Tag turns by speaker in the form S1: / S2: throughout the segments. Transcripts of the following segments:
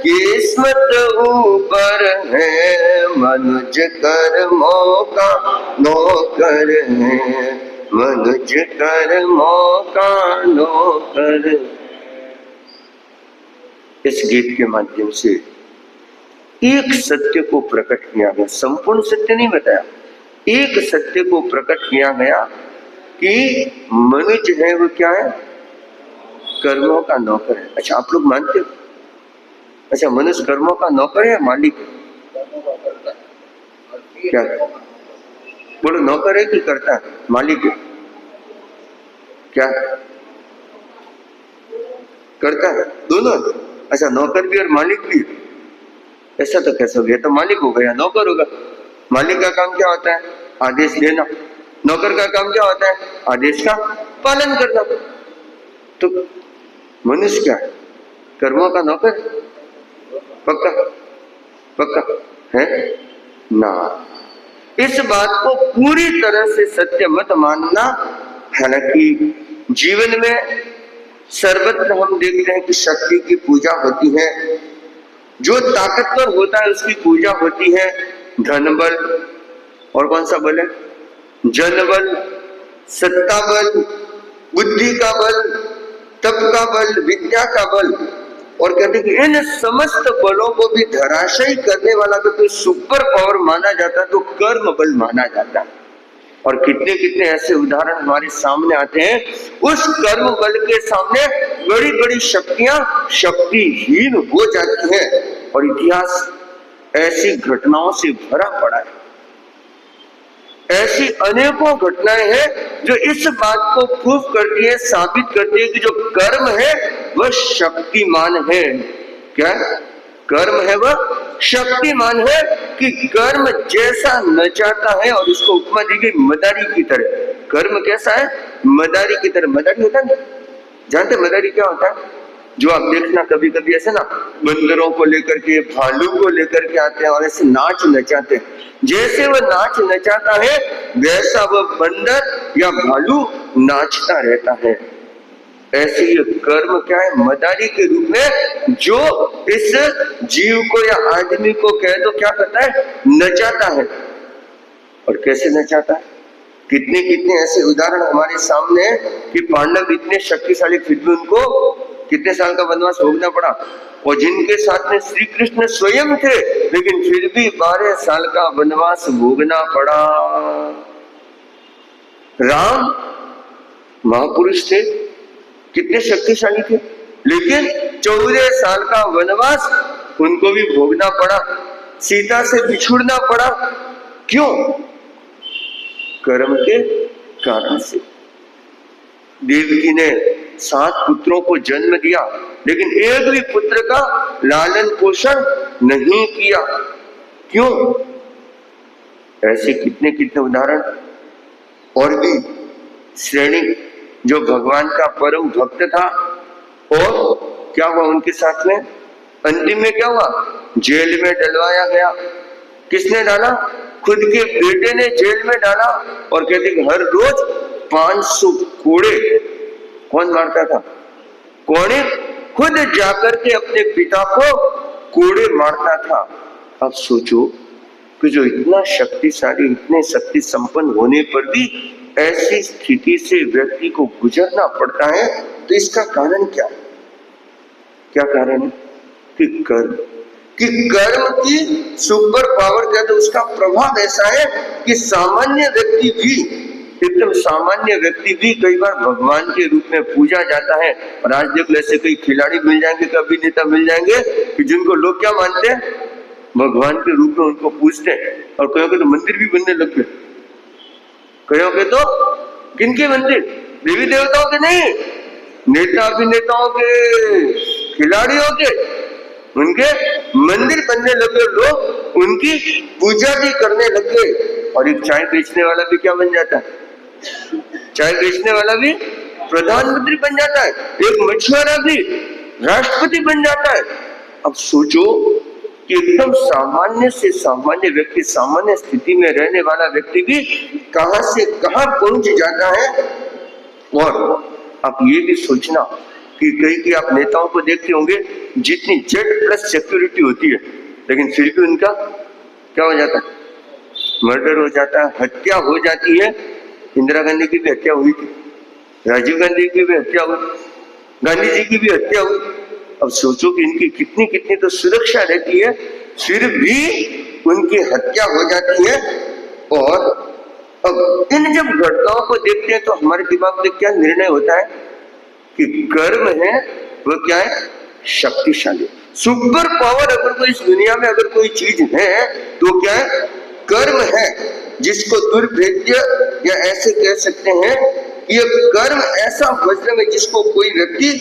S1: किस्मत ऊपर है, मनुज कर्मों का नौकर है, मनुज कर्मों का नौकर। इस गीत के माध्यम से एक सत्य को प्रकट किया गया, संपूर्ण सत्य नहीं बताया, एक सत्य को प्रकट किया गया कि मनुष्य है वो क्या है, कर्मों का नौकर है। अच्छा, आप लोग मानते हो? अच्छा, मनुष्य कर्मों का नौकर है, मालिक क्या बोलो, नौकर है कि करता है, मालिक है क्या, करता है, दोनों। अच्छा, नौकर भी और मालिक भी, ऐसा तो कैसे हो गया? तो मालिक होगा या नौकर होगा? मालिक का काम क्या होता है? आदेश देना। नौकर का काम क्या होता है? आदेश का पालन करना। तो मनुष्य क्या है? कर्मों का नौकर? पक्का पक्का है ना? इस बात को पूरी तरह से सत्य मत मानना। हालांकि जीवन में सर्वत्र हम देखते हैं कि शक्ति की पूजा होती है, जो ताकतवर होता है उसकी पूजा होती है। धन बल और कौन सा बल है? जन बल, सत्ता बल, बुद्धि का बल, तप का बल, विद्या का बल। और कहते कि इन समस्त बलों को भी धराशायी करने वाला तो कोई सुपर पावर माना जाता है तो कर्म बल माना जाता है। और कितने कितने ऐसे उदाहरण हमारे सामने आते हैं, उस कर्म बल के सामने बड़ी बड़ी शक्तियां शक्तिहीन हो जाती हैं। और इतिहास ऐसी घटनाओं से भरा पड़ा है। ऐसी अनेकों घटनाएं हैं जो इस बात को प्रूव करती है, साबित करती है कि जो कर्म है वह शक्तिमान है। क्या कर्म है? वह शक्तिमान है कि कर्म जैसा नचाता है। और इसको उपमा दी गई मदारी की तरह। कर्म कैसा है? मदारी की तरह। मदारी होता है, जानते मदारी क्या होता है? जो आप देखना कभी कभी ऐसे ना बंदरों को लेकर के, भालू को लेकर के आते हैं और ऐसे नाच नचाते हैं। जैसे वह नाच नचाता है वैसा वह बंदर या भालू नाचता रहता है। ऐसे ही कर्म क्या है? मदारी के रूप में जो इस जीव को या आदमी को कह दो क्या करता है? नचाता है। और कैसे नचाता है? कितने कितने ऐसे उदाहरण हमारे सामने हैं कि पांडव इतने शक्तिशाली फिर भी उनको कितने साल का वनवास भोगना पड़ा। और जिनके साथ में श्री कृष्ण स्वयं थे लेकिन फिर भी 12 साल का वनवास भोगना पड़ा। राम महापुरुष थे, कितने शक्तिशाली थे, लेकिन 14 साल का वनवास उनको भी भोगना पड़ा, सीता से बिछुड़ना पड़ा। क्यों? कर्म के कारण से। देवकी ने 7 पुत्रों को जन्म दिया लेकिन एक भी पुत्र का लालन पोषण नहीं किया। क्यों? ऐसे कितने कितने उदाहरण। और भी श्रेणी जो भगवान का परम भक्त था और क्या हुआ उनके साथ में? अंतिम में क्या हुआ? जेल में डलवाया गया। किसने डाला? खुद के बेटे ने जेल में डाला। और कहते कि हर रोज 500 कोड़े कौन मारता था? कोड़े खुद जाकर के अपने पिता को कोड़े मारता था। अब सोचो कि जो इतना शक्तिशाली, इतने शक्ति संपन्न होने पर भी ऐसी स्थिति से व्यक्ति को गुजरना पड़ता है, तो इसका कारण क्या? क्या कारण है? कि कर्म की सुपर पावर क्या, तो उसका प्रभाव ऐसा है कि सामान्य व्यक्ति भी, एकदम सामान्य व्यक्ति भी कई बार भगवान के रूप में पूजा जाता है। और आज देख लो ऐसे कई खिलाड़ी मिल जाएंगे, कभी नेता मिल जाएंगे कि जिनको लोग क्या मानते हैं? भगवान के रूप में उनको पूजते हैं। और कहीं के तो मंदिर भी बनने लग गए। कहीं के तो किनके मंदिर? देवी देवताओं के नहीं, नेता अभिनेताओं के, खिलाड़ियों के, उनके मंदिर बनने लगे। लोग उनकी पूजा भी करने लगे। और एक चाय बेचने वाला भी क्या बन जाता है? चाय बेचने वाला भी प्रधानमंत्री बन जाता है। एक मछुआरा भी राष्ट्रपति बन जाता है। अब सोचो कि एकदम सामान्य से सामान्य व्यक्ति, सामान्य स्थिति में रहने वाला व्यक्ति भी कहां से कहां पहुंच जाता है। और अब ये भी सोचना कि कई कि आप नेताओं को देखते होंगे जितनी जेड प्लस सिक्योरिटी होती है, लेकिन फिर भी उनका क्या हो जाता है, मर्डर हो जाता है, हत्या हो जाती है। इंदिरा गांधी की भी हत्या हुई थी, राजीव गांधी की भी हत्या हुई, गांधी जी की भी हत्या हुई। अब सोचो कि इनकी कितनी कितनी तो सुरक्षा रहती है, फिर भी उनकी हत्या हो जाती है। और अब इन जब घटनाओं को देखते हैं तो हमारे दिमाग में क्या निर्णय होता है कि कर्म है वो क्या है, शक्तिशाली सुपर पावर। अगर कोई इस दुनिया में अगर कोई चीज है तो क्या है, कर्म है, जिसको दुर्भेद्य या ऐसे कह सकते हैं, ये कर्म ऐसा वज्र है जिसको कोई व्यक्ति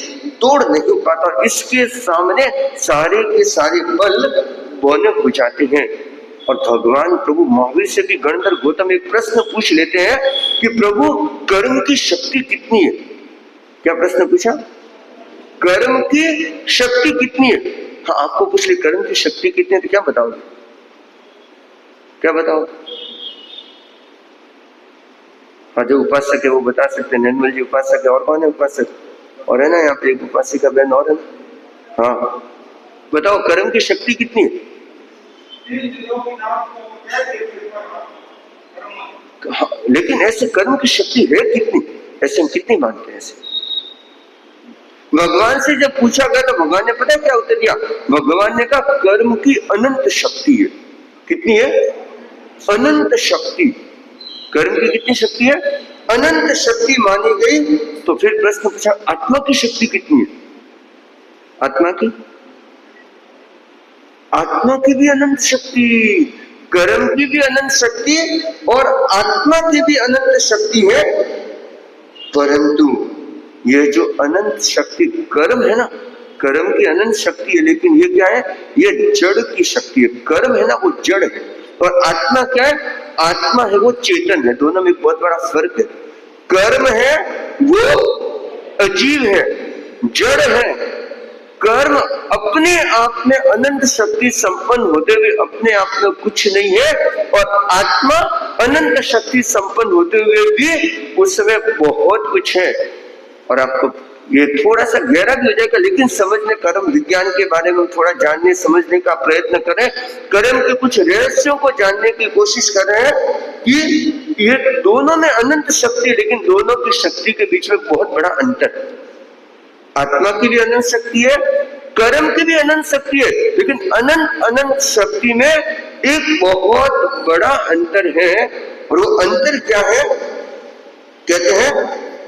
S1: तोड़ नहीं पाता। इसके सामने सारे के सारे बल बौने हो जाते हैं। और भगवान प्रभु महावीर से भी गणधर गौतम एक प्रश्न पूछ लेते हैं कि प्रभु कर्म की शक्ति कितनी है। क्या प्रश्न पूछा, कर्म की शक्ति कितनी है। हाँ, आपको पूछ ले कर्म की शक्ति कितनी है तो क्या बताओगे, क्या बताओ। हाँ, जो उपासक है वो बता सकते हैं, निर्मल जी उपासक है, और कौन है उपासक, और है ना यहाँ पे एक उपासिका बहन और है ना। हाँ बताओ कर्म की शक्ति कितनी है। हाँ, लेकिन ऐसे कर्म की शक्ति है कितनी, ऐसे हम कितनी मानते हैं। ऐसे भगवान से जब पूछा गया तो भगवान ने पता क्या उत्तर दिया, भगवान ने कहा कर्म की अनंत शक्ति है। कितनी है, अनंत शक्ति। कर्म की कितनी शक्ति है, अनंत शक्ति मानी गई। तो फिर प्रश्न पूछा आत्मा की शक्ति कितनी है। आत्मा की भी अनंत शक्ति, कर्म की भी अनंत शक्ति और आत्मा की भी अनंत शक्ति है। परंतु ये जो अनंत शक्ति कर्म है ना, कर्म की अनंत शक्ति है, लेकिन ये क्या है, ये जड़ की शक्ति है। कर्म है ना वो जड़ है, और आत्मा क्या है, आत्मा है वो चेतन है। दोनों में बहुत बड़ा फर्क है। कर्म है वो अजीब है, जड़ है। कर्म अपने आप में अनंत शक्ति संपन्न होते हुए अपने आप में कुछ नहीं है, और आत्मा अनंत शक्ति संपन्न होते हुए भी उसमें बहुत कुछ है। और आपको ये थोड़ा सा गहरा भी हो जाएगा, लेकिन समझने, कर्म विज्ञान के बारे में थोड़ा जानने समझने का प्रयत्न करें, कर्म के कुछ रहस्यों को जानने की कोशिश कर रहे हैं कि ये दोनों में अनंत शक्ति, लेकिन दोनों की शक्ति के बीच में बहुत बड़ा अंतर है। आत्मा की भी अनंत शक्ति है, कर्म की भी अनंत शक्ति है, लेकिन अनंत शक्ति में एक बहुत बड़ा अंतर है। और वो अंतर क्या है, कहते हैं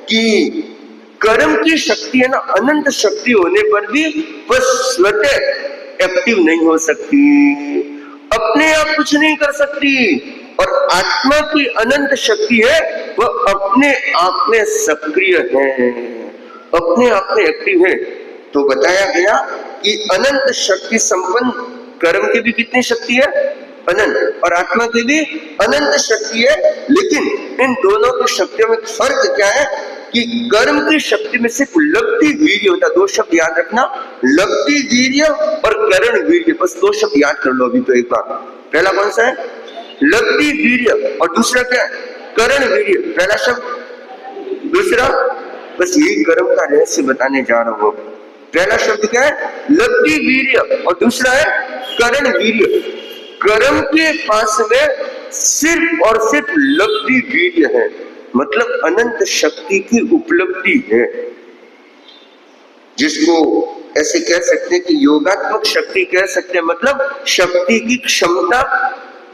S1: कि कर्म की शक्ति है ना, अनंत शक्ति होने पर भी वह स्वतः एक्टिव नहीं हो सकती, अपने आप कुछ नहीं कर सकती। और आत्मा की अनंत शक्ति है, वह अपने आप में सक्रिय है, अपने आप में एक्टिव है। तो बताया गया कि अनंत शक्ति संपन्न कर्म की भी कितनी शक्ति है, अनंत, और आत्मा की भी अनंत शक्ति है। लेकिन इन दोनों की शक्तियों में फर्क क्या है कि कर्म की शक्ति में सिर्फ लगती वीर्य होता है। दो शब्द याद रखना, लगती वीर्य और करण वीर्य, बस दो शब्द याद कर लो अभी तो एक बार। पहला कौन सा है, लगती वीर्य, और दूसरा क्या है, करण वीर्य। पहला शब्द, दूसरा, बस यही कर्म का रहस्य बताने जा रहा हूं। पहला शब्द क्या है, लगती वीर्य, और दूसरा है करण वीर्य। कर्म के पास में सिर्फ और सिर्फ लगती वीर्य है, मतलब अनंत शक्ति की उपलब्धि है, जिसको ऐसे कह सकते हैं कि योगात्मक शक्ति कह सकते हैं। मतलब शक्ति की क्षमता,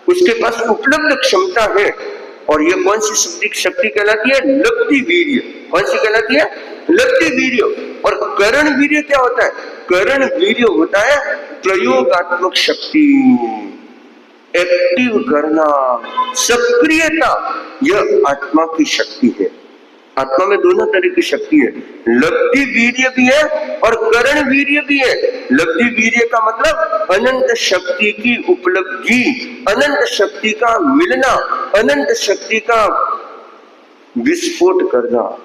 S1: उसके पास उपलब्ध क्षमता है। और ये कौन सी शक्ति कहलाती है, लगती वीर्य। कौन सी कहलाती है, लगती वीर्य। और करण वीर्य क्या होता है, करण वीर्य होता है प्रयोगात्मक शक्ति, एक्टिव करना, सक्रियता, यह आत्मा की शक्ति है। आत्मा में दोनों तरह की शक्ति है, लगती वीर्य भी है और करण वीर्य भी है। लगती वीर्य का मतलब अनंत शक्ति की उपलब्धि, अनंत शक्ति का मिलना, अनंत शक्ति का विस्फोट करना,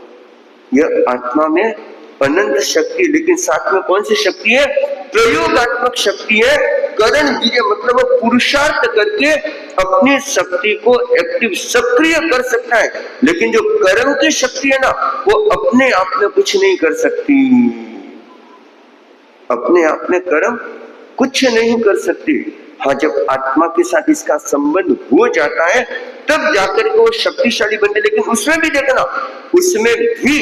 S1: यह आत्मा में अनंत शक्ति। लेकिन साथ में कौन सी शक्ति है, प्रयोगात्मक शक्ति है। करण वीर्य मतलब वो पुरुषार्थ करके अपनी शक्ति को एक्टिव, सक्रिय कर सकता है। लेकिन जो कर्म की शक्ति है ना, वो अपने आप में कुछ नहीं कर सकती। अपने आप में कर्म कुछ नहीं कर सकती। हाँ, जब आत्मा के साथ इसका संबंध हो जाता है तब जाकर के वो शक्तिशाली बनते। लेकिन उसमें भी देखना, उसमें भी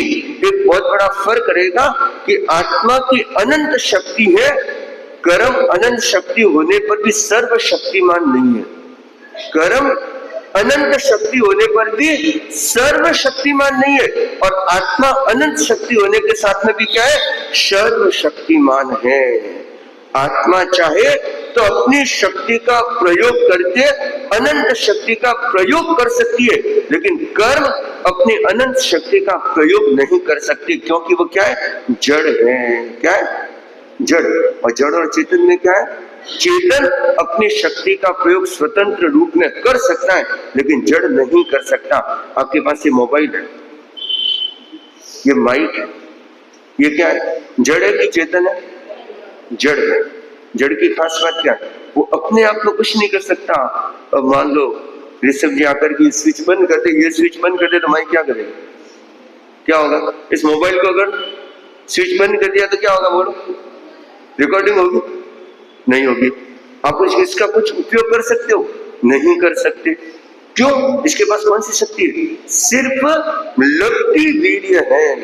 S1: एक बहुत बड़ा फर्क रहेगा कि आत्मा की अनंत शक्ति है, कर्म अनंत शक्ति होने पर भी सर्वशक्तिमान नहीं है। कर्म अनंत शक्ति होने पर भी सर्वशक्तिमान नहीं है, और आत्मा अनंत शक्ति होने के साथ में भी क्या है, सर्वशक्तिमान है। आत्मा चाहे तो अपनी शक्ति का प्रयोग करके अनंत शक्ति का प्रयोग कर सकती है, लेकिन कर्म अपनी अनंत शक्ति का प्रयोग नहीं कर सकती, क्योंकि वो क्या है, जड़ है। क्या है, जड़। और जड़ और चेतन में क्या है, चेतन अपनी शक्ति का प्रयोग स्वतंत्र रूप में कर सकता है, लेकिन जड़ नहीं कर सकता। आपके पास ये मोबाइल है, ये माइक है, ये क्या है, जड़ है कि चेतन है? जड़ है। जड़ की खास बात क्या है, वो अपने आप में कुछ नहीं कर सकता। अब मान लो ऋषभ जी आकर के स्विच बंद कर दे, ये स्विच बंद कर दे, तो माइक क्या करेगा? क्या होगा? इस मोबाइल को अगर स्विच बंद कर दिया तो क्या होगा, बोलो? रिकॉर्डिंग होगी? नहीं होगी। आप इसका कुछ उपयोग कर सकते हो? नहीं कर सकते। क्यों? इसके पास कौन सी शक्ति है? सिर्फ लगती वीर्य है,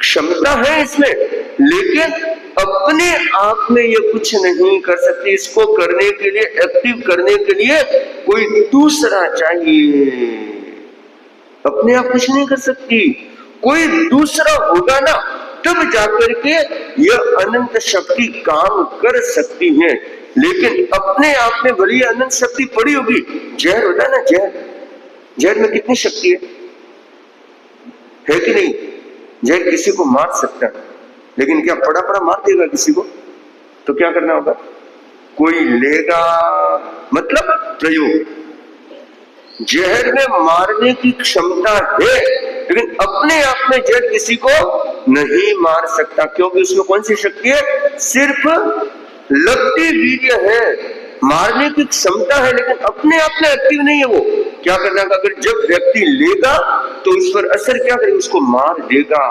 S1: क्षमता है इसमें, लेकिन अपने आप में ये कुछ नहीं कर सकती। इसको करने के लिए, एक्टिव करने के लिए कोई दूसरा चाहिए। अपने आप कुछ नहीं कर सकती, कोई दूसरा होगा ना, तब जाकर के यह अनंत शक्ति काम कर सकती है। लेकिन अपने आप में भली अनंत शक्ति पड़ी होगी। जहर होता है ना, जहर, जहर में कितनी शक्ति है कि नहीं? जहर किसी को मार सकता है, लेकिन क्या पड़ा पड़ा मार देगा किसी को? तो क्या करना होगा? कोई लेगा, मतलब प्रयोग। जहर में मारने की क्षमता है, लेकिन अपने आप में जहर किसी को नहीं मार सकता, क्योंकि उसमें कौन सी शक्ति है? सिर्फ लगती वीर्य है, मारने की क्षमता है, लेकिन अपने आप में एक्टिव नहीं है। वो क्या करना, अगर जब व्यक्ति लेगा तो उस पर असर क्या करेगा, उसको मार देगा।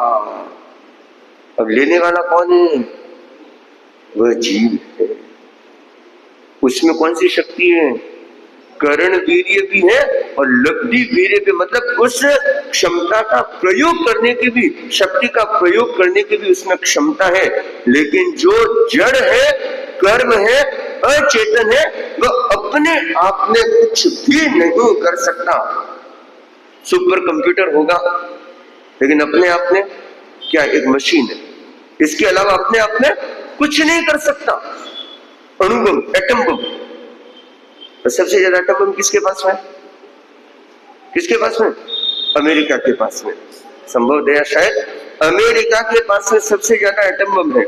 S1: अब लेने वाला कौन है? वह जीव है। उसमें कौन सी शक्ति है? करण वीर्य भी है और लब्धि वीर्य भी, मतलब उस क्षमता का प्रयोग करने की भी, शक्ति का प्रयोग करने की भी उसमें क्षमता है। लेकिन जो जड़ है, कर्म है, अचेतन है, वह अपने आप में कुछ भी नहीं कर सकता। सुपर कंप्यूटर होगा, लेकिन अपने आप में क्या, एक मशीन है, इसके अलावा अपने आप में कुछ नहीं कर सकता। अणुबम, एटम बम, तो सबसे ज्यादा एटम बम किसके पास में? किसके पास में? अमेरिका के पास में। संभव दया शायद अमेरिका के पास में सबसे ज्यादा एटम बम है।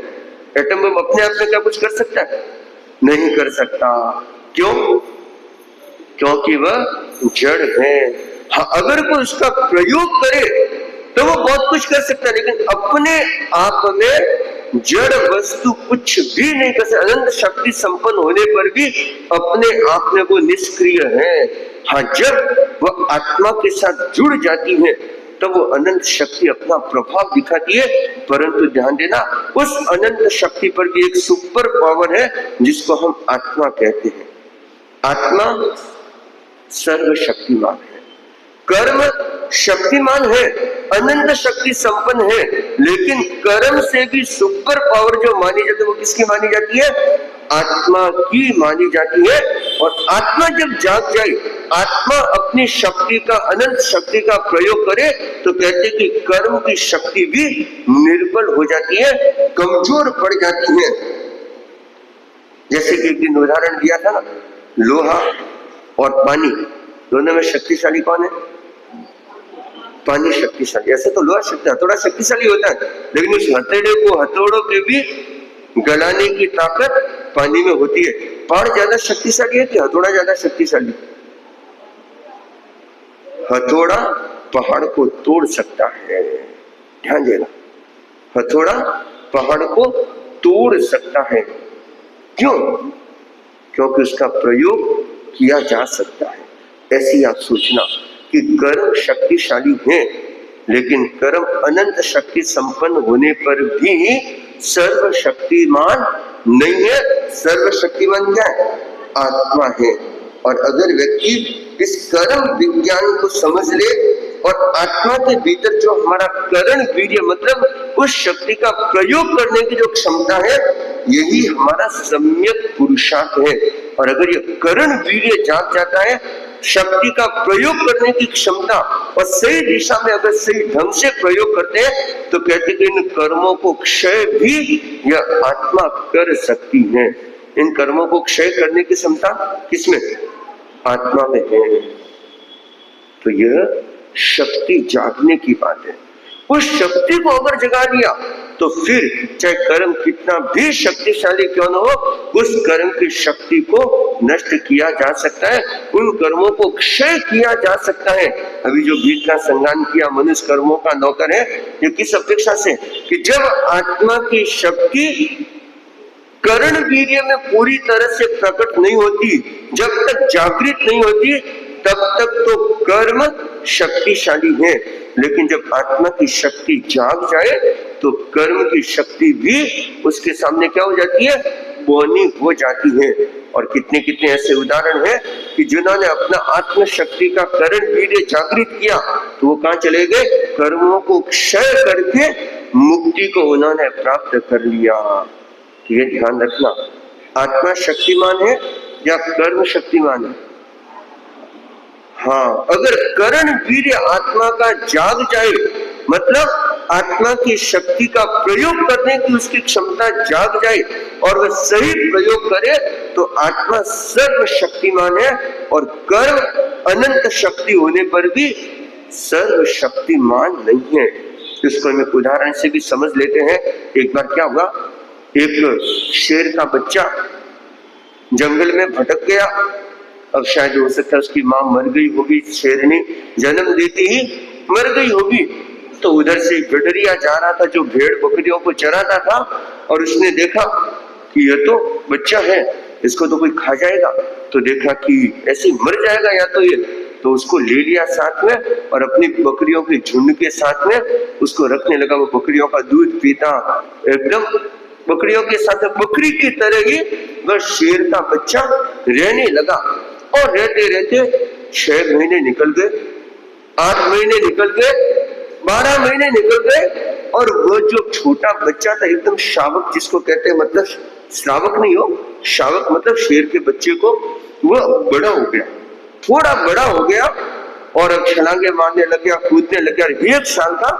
S1: एटम बम अपने आप में क्या कुछ कर सकता है? नहीं कर सकता। क्यों? क्योंकि वह जड़ है। हाँ, अगर कोई उसका प्रयोग करे तो वो बहुत कुछ कर सकता है, लेकिन अपने आप में जड़ वस्तु कुछ भी नहीं कर सकता। अनंत शक्ति संपन्न होने पर भी अपने आप में वो निष्क्रिय है। हाँ, जब वह आत्मा के साथ जुड़ जाती है तब वो अनंत शक्ति अपना प्रभाव दिखाती है। परंतु ध्यान देना, उस अनंत शक्ति पर भी एक सुपर पावर है जिसको हम आत्मा कहते हैं। आत्मा सर्वशक्तिमान है, कर्म शक्तिमान है, अनंत शक्ति संपन्न है, लेकिन कर्म से भी सुपर पावर जो मानी जाती है वो किसकी मानी जाती है? आत्मा की मानी जाती है। और आत्मा जब जाग जाए, आत्मा अपनी शक्ति का, अनंत शक्ति का प्रयोग करे, तो कहते कि कर्म की शक्ति भी निर्बल हो जाती है, कमजोर पड़ जाती है। जैसे कि एक दिन उदाहरण दिया था ना, लोहा और पानी, दोनों में शक्तिशाली कौन है? पानी शक्तिशाली। ऐसे तो लोहा हथौड़ा शक्तिशाली होता है, लेकिन उस हथौड़े को, हथौड़ों के भी गलाने की ताकत पानी में होती है। पहाड़ ज्यादा शक्तिशाली है कि हथौड़ा ज्यादा शक्तिशाली? हथौड़ा पहाड़ को तोड़ सकता है, ध्यान देना, हथौड़ा पहाड़ को तोड़ सकता है। क्यों? क्योंकि उसका प्रयोग किया जा सकता है। ऐसी आप सोचना कि कर्म शक्तिशाली है, लेकिन कर्म अनंत शक्ति संपन्न होने पर भी सर्वशक्तिमान नहीं है। सर्वशक्तिमान क्या है? आत्मा है। और अगर व्यक्ति इस कर्म विज्ञान को समझ ले और आत्मा के भीतर जो हमारा करण वीर्य मतलब उस शक्ति का प्रयोग करने की जो क्षमता है, यही हमारा सम्यक पुरुषार्थ है। और अगर ये करण वीर्य जाग जाता है, शक्ति का प्रयोग करने की क्षमता, और सही दिशा में अगर सही ढंग से प्रयोग करते हैं तो कहते हैं कि इन कर्मों को क्षय भी यह आत्मा कर सकती है। इन कर्मों को क्षय करने की क्षमता किसमें? आत्मा में है। तो यह शक्ति जागने की बात है। उस शक्ति को अगर जगा दिया तो फिर चाहे कर्म कितना भी शक्तिशाली क्यों न हो, उस कर्म की शक्ति को नष्ट किया जा सकता है, उन कर्मों को क्षय किया जा सकता है। अभी जो बीज का संज्ञान किया मनुष्य कर्मों का नौकर है, ये किस अपेक्षा से? कि जब आत्मा की शक्ति करण वीर्य में पूरी तरह से प्रकट नहीं होती, जब तक जागृत नहीं होती, तब तक तो कर्म शक्तिशाली है। लेकिन जब आत्मा की शक्ति जाग जाए तो कर्म की शक्ति भी उसके सामने क्या हो जाती है? बौनी हो जाती है। और कितने कितने ऐसे उदाहरण हैं कि जिन्होंने अपना आत्म शक्ति का करण वीर्य जागृत किया तो वो कहाँ चले गए? कर्मों को क्षय करके मुक्ति को उन्होंने प्राप्त कर लिया। ये ध्यान रखना, आत्मा शक्तिमान है या कर्म शक्तिमान है? हाँ, अगर करण वीर्य आत्मा का जाग जाए, मतलब आत्मा की शक्ति का प्रयोग करने की उसकी क्षमता जाग जाए और वह सही प्रयोग करे तो आत्मा सर्वशक्तिमान है। और कर्म अनंत शक्ति होने पर भी सर्वशक्तिमान नहीं है। इसको हम एक उदाहरण से भी समझ लेते हैं। एक बार क्या हुआ, एक शेर का बच्चा जंगल में भटक गया। अब शायद हो सकता है उसकी मां मर गई होगी, शेरनी जन्म देती ही मर गई होगी। तो उधर से गडरिया जा रहा था जो भेड़ बकरियों को चराता था, और उसने देखा कि यह तो बच्चा है, इसको तो कोई खा जाएगा। तो देखा कि ऐसे मर जाएगा या तो ये, तो उसको ले लिया साथ में और अपनी बकरियों के झुंड के साथ में उसको रखने लगा। वो बकरियों का दूध पीता, एकदम बकरियों के साथ बकरी की तरह ही वह शेर का बच्चा रहने लगा। और रहते रहते 6 महीने निकल गए, 8 महीने निकल गए, 12 महीने निकल गए, और वो जो छोटा बच्चा था एकदम शावक जिसको कहते हैं, मतलब श्रावक नहीं हो, शावक मतलब शेर के बच्चे को, वो बड़ा हो गया, थोड़ा बड़ा हो गया और अब छलांगे मारने लग गया, कूदने लग गया। 1 साल का,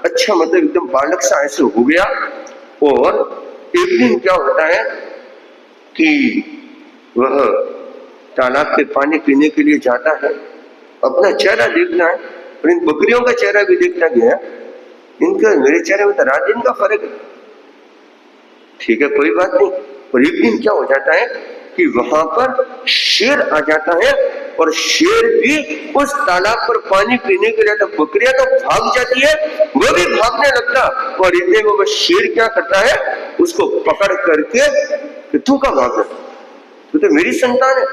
S1: अच्छा मतलब एकदम बालक सा ऐसे हो गया। और एक दिन क्या होता है कि वह तालाब पे पानी पीने के लिए जाता है, अपना चेहरा देखना है और इन बकरियों का चेहरा भी देखता गया। इनका मेरे चेहरे में तो रात दिन का फर्क है, ठीक है कोई बात नहीं। और एक दिन क्या हो जाता है कि वहां पर शेर आ जाता है, और शेर भी उस तालाब पर पानी पीने के लिए, तो बकरियां तो भाग जाती है, वो भी भागने लगता। और इतने में वो शेर क्या करता है, उसको पकड़ करके, तू कहाँ भाग रहा, तू तो मेरी संतान है,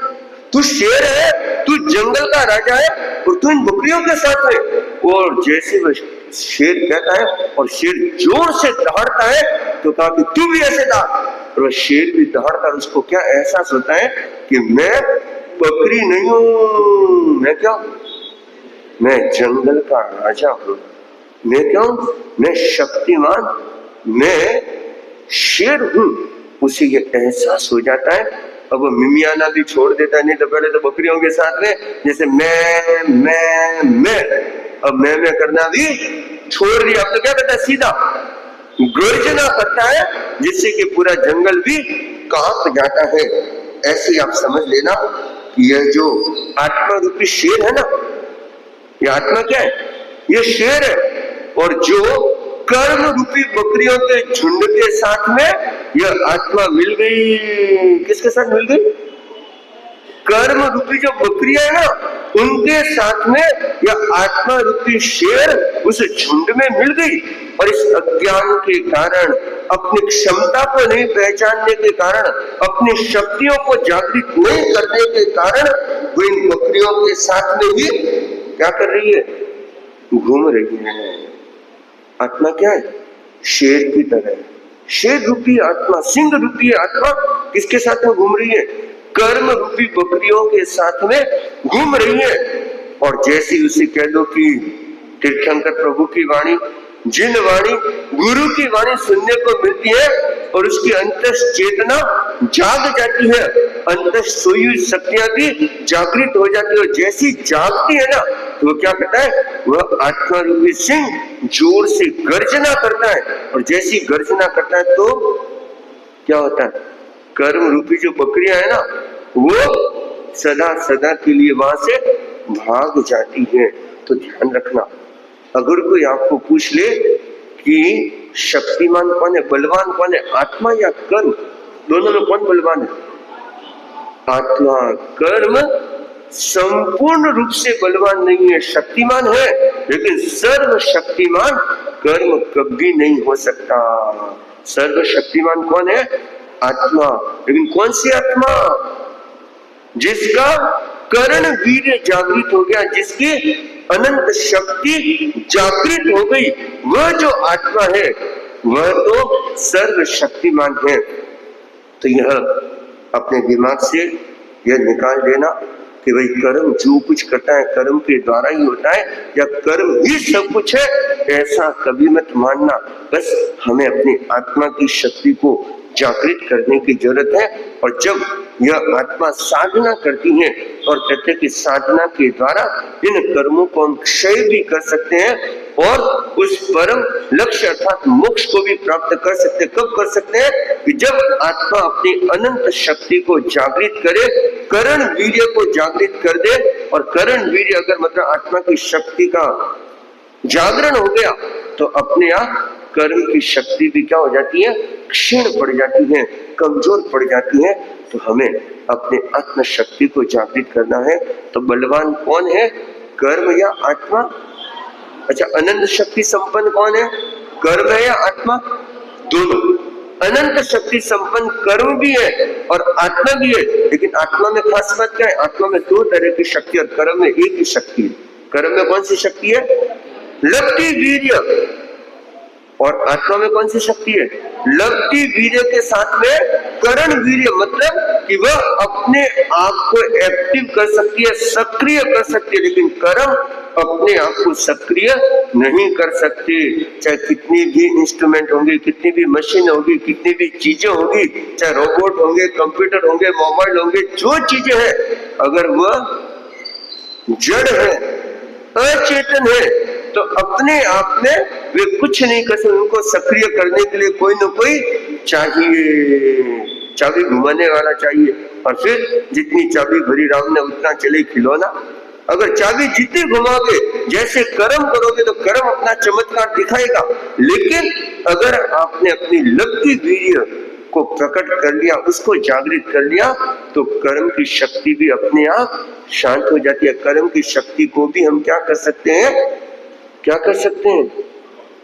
S1: तू शेर है, तू जंगल का राजा है और तू इन बकरियों के साथ है। और जैसे वह शेर कहता है और शेर जोर से दहाड़ता है तो कहा कि तू भी ऐसे दहाड़। और वह शेर भी दहाड़ता है, उसको क्या एहसास होता है कि मैं बकरी नहीं हूं, मैं क्या हूं, मैं जंगल का राजा हूं, मैं क्या हूं, मैं शक्तिमान, मैं शेर हूं। उसे ये एहसास हो जाता है। अब वो मिमियाना भी छोड़ देता है, नहीं तो पहले तो बकरियों के साथ में जैसे मैं अब मैं करना भी छोड़ दिया। अब तो क्या करता है, सीधा गर्जना करता है, जिससे कि पूरा जंगल भी कांप जाता है। ऐसे ही आप समझ लेना कि यह जो आत्मा रूपी शेर है ना, ये आत्मा क्या है, ये शेर है। और जो कर्म रूपी बकरियों के झुंड के साथ में यह आत्मा मिल गई। किसके साथ मिल गई? कर्म रूपी जो बकरियां है ना, उनके साथ में यह आत्मा रूपी शेर उस झुंड में मिल गई। और इस अज्ञान के कारण, अपनी क्षमता को नहीं पहचानने के कारण, अपनी शक्तियों को जागृत नहीं करने के कारण वो इन बकरियों के साथ में ही क्या कर रही है, घूम रही है। आत्मा क्या है? शेर की तरह। शेर रूपी आत्मा, सिंह रूपी आत्मा किसके साथ में घूम रही है? कर्म रूपी बकरियों के साथ में घूम रही है। और जैसे उसे कह दो कि तीर्थंकर प्रभु की वाणी, जिन वाणी गुरु की वाणी सुनने को मिलती है और उसकी अंतस चेतना जाग जाती है, अंतस सोई हुई शक्तियां भी जागृत हो जाती है। और जैसी जागती है ना तो वो क्या करता है? वह आत्मा रूपी सिंह जोर से गर्जना करता है। और जैसी गर्जना करता है तो क्या होता है? कर्म रूपी जो बकरियां है ना वो सदा सदा के लिए वहां से भाग जाती है। तो ध्यान रखना, अगर कोई आपको पूछ ले कि शक्तिमान कौन है, बलवान कौन है, आत्मा या कर्म, दोनों में कौन बलवान है? आत्मा। कर्म संपूर्ण रूप से बलवान नहीं है, शक्तिमान है, लेकिन सर्व शक्तिमान कर्म कभी नहीं हो सकता। सर्व शक्तिमान कौन है? आत्मा। लेकिन कौन सी आत्मा? जिसका कर्ण वीर्य जागृत हो गया, जिसकी अनंत शक्ति जागृत हो गई, वह जो आत्मा है वह तो सर्व शक्तिमान है। तो यह अपने दिमाग से यह निकाल देना कि भाई कर्म जो कुछ करता है कर्म के द्वारा ही होता है या कर्म ही सब कुछ है, ऐसा कभी मत मानना। बस हमें अपनी आत्मा की शक्ति को जागृत करने की जरूरत है। और जब यह आत्मा साधना करती है और कहते हैं कि साधना के द्वारा इन कर्मों को हम क्षय भी कर सकते हैं और उस परम लक्ष्य अर्थात मोक्ष को भी प्राप्त कर सकते हैं। कब कर सकते हैं? कि जब आत्मा अपनी अनंत शक्ति को जागृत करे, कर्ण वीर्य को जागृत कर दे। और कर्ण वीर्य अगर मतलब आत्मा की शक्ति का जागरण हो गया तो अपने आप कर्म की शक्ति भी क्या हो जाती है? क्षीण पड़ जाती है, कमजोर पड़ जाती है। तो हमें अपने आत्म शक्ति को जागृत करना है। तो बलवान कौन है, कर्म या आत्मा? अच्छा, अनंत शक्ति संपन्न कौन है, कर्म है या आत्मा? दोनों। अनंत शक्ति संपन्न कर्म भी है और आत्मा भी है, लेकिन आत्मा में खास बात क्या है? आत्मा में दो तरह की शक्ति और कर्म में एक ही शक्ति है। कर्म में कौन सी शक्ति है? लवती वीर्य। और आत्मा में कौन सी शक्ति है? लवती वीर्य के साथ में कर्ण वीर्य, मतलब कि वह अपने आप को एक्टिव कर सकती है, सक्रिय कर सकती है, लेकिन कर्म अपने आप को सक्रिय नहीं कर सकते। चाहे कितनी भी इंस्ट्रूमेंट होंगे, कितनी भी मशीन होगी, कितनी भी चीजें होगी, चाहे रोबोट होंगे, कंप्यूटर होंगे, मोबाइल होंगे, जो चीजें हैं, अगर वह जड़ है, अचेतन है, तो अपने आप में वे कुछ नहीं कर सकते। उनको सक्रिय करने के लिए कोई ना कोई चाहिए, चाबी घुमाने वाला चाहिए। और फिर जितनी चाबी भरी राम ने उतना चले खिलौना। अगर चाबी जितनी घुमाओगे, जैसे कर्म करोगे तो कर्म अपना चमत्कार दिखाएगा। लेकिन अगर आपने अपनी लवती वीर्य को प्रकट कर लिया, उसको जागृत कर लिया, तो कर्म की शक्ति भी अपने आप शांत हो जाती है। कर्म की शक्ति को भी हम क्या कर सकते हैं? क्या कर सकते हैं?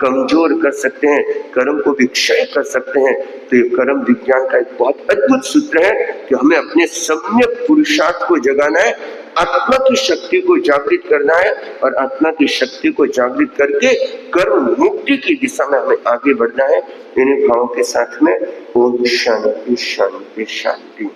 S1: कमजोर कर सकते हैं, कर्म को भी क्षय कर सकते हैं। तो ये कर्म विज्ञान का एक बहुत अद्भुत सूत्र है कि हमें अपने सम्यक पुरुषार्थ को जगाना है, आत्मा की शक्ति को जागृत करना है और आत्मा की शक्ति को जागृत करके कर्म मुक्ति की दिशा में हमें आगे बढ़ना है। इन्हीं भावों के साथ में ओम शांति शांति शांति।